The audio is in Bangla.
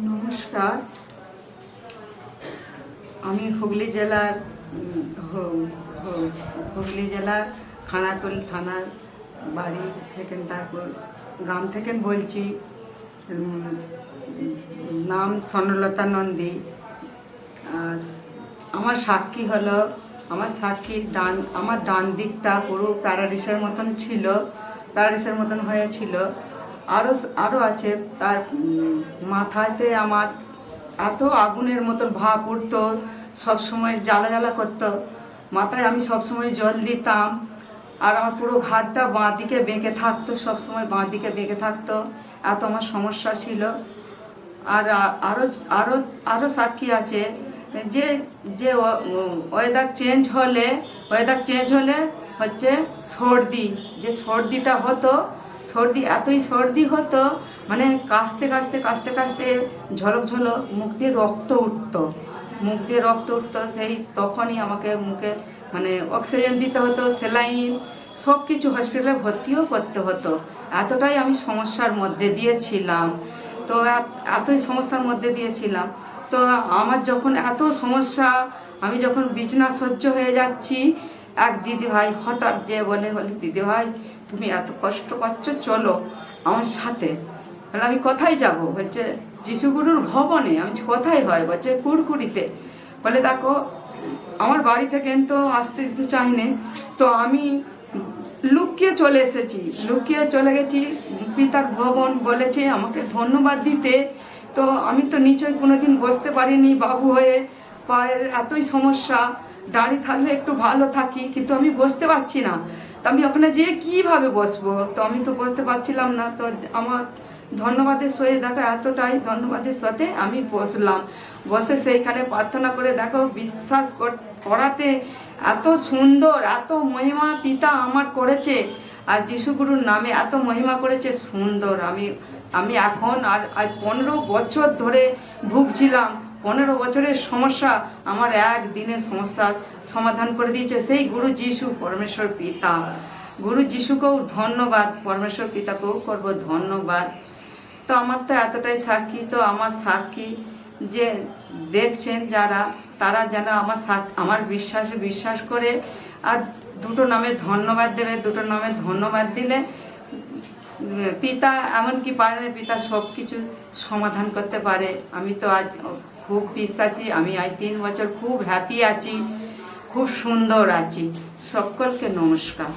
নমস্কার, আমি হুগলি জেলার খানাকুল থানার বাড়ি সেকেন্দারপুর গ্রাম থেকে বলছি। নাম স্বর্ণলতা নন্দী। আর আমার সাক্ষী হলো, আমার ডান দিকটা পুরো প্যারালিসের মতন ছিল, প্যারালিসের মতন হয়েছিল। আরও আছে, তার মাথাতে আমার এত আগুনের মতন ভাব উঠতো, সবসময় জ্বালা জ্বালা করতো মাথায়। আমি সবসময় জল দিতাম। আর আমার পুরো ঘাড়টা বাঁ দিকে বেঁকে থাকতো, সবসময় বাঁ দিকে বেঁকে থাকতো, এত আমার সমস্যা ছিল। আর আরও আরও আরও সাক্ষী আছে যে যে ওয়েদার চেঞ্জ হলে হচ্ছে সর্দি, যে সর্দিটা হতো, এতই সর্দি হতো, মানে কাশতে কাশতে কাশতে কাশতে ঝলক ঝলক মুখ দিয়ে রক্ত উঠতো, সেই তখনই আমাকে মুখে মানে অক্সিজেন দিতে হতো, সেলাইন সব কিছু হসপিটালে ভর্তিও করতে হতো। এতটাই আমি সমস্যার মধ্যে দিয়েছিলাম। তো এতই সমস্যার মধ্যে দিয়েছিলাম। তো আমার যখন এত সমস্যা, আমি যখন বিছনা সহ্য হয়ে যাচ্ছি, এক দিদিভাই হঠাৎ যে বলে দিদিভাই তুমি এত কষ্ট পাচ্ছ, চলো আমার সাথে। বলে আমি কোথায় যাব? বলছে যিশুগুরুর ভবনে। আমি কোথায় হয়? বলছে কুড়কুড়িতে। বলে দেখো, আমার বাড়ি থেকে তো আসতে দিতে চাইনি, তো আমি লুকিয়ে চলে গেছি। পিতার ভবন বলেছে আমাকে ধন্যবাদ দিতে। তো আমি তো নিচে কোনোদিন বসতে পারিনি বাবু হয়ে, পায়ের এতই সমস্যা, দাঁড়িয়ে থাকলে একটু ভালো থাকি, কিন্তু আমি বসতে পারছি না। তো আমি ওখানে যেয়ে কীভাবে বসবো? তো আমি তো বসতে পারছিলাম না। তো আমার ধন্যবাদের সয়ে দেখো, এতটাই ধন্যবাদের সাথে আমি বসে সেইখানে প্রার্থনা করে দেখো, বিশ্বাস করাতে এত সুন্দর, এত মহিমা পিতা আমার করেছে, আর যিশুগুরুর নামে এত মহিমা করেছে সুন্দর। আমি এখন আর 15 বছর ধরে ভুগছিলাম, 15 বছরের সমস্যা আমার একদিনের সমস্যার সমাধান করে দিয়েছে সেই গুরু যিশু, পরমেশ্বর পিতা। গুরু যিশুকেও ধন্যবাদ, পরমেশ্বর পিতাকেও করব ধন্যবাদ। তো আমার তো এতটাই সাক্ষী। তো আমার সাক্ষী যে দেখছেন যারা, তারা যেন আমার বিশ্বাসে বিশ্বাস করে আর দুটো নামে ধন্যবাদ দেবে। দুটো নামে ধন্যবাদ দিলে পিতা এমনকি পারে, পিতা সব কিছু সমাধান করতে পারে। আমি তো আজ খুব বিশ্বাসী। আমি আজ 3 বছর খুব হ্যাপি আছি, খুব সুন্দর আছি। সকলকে নমস্কার।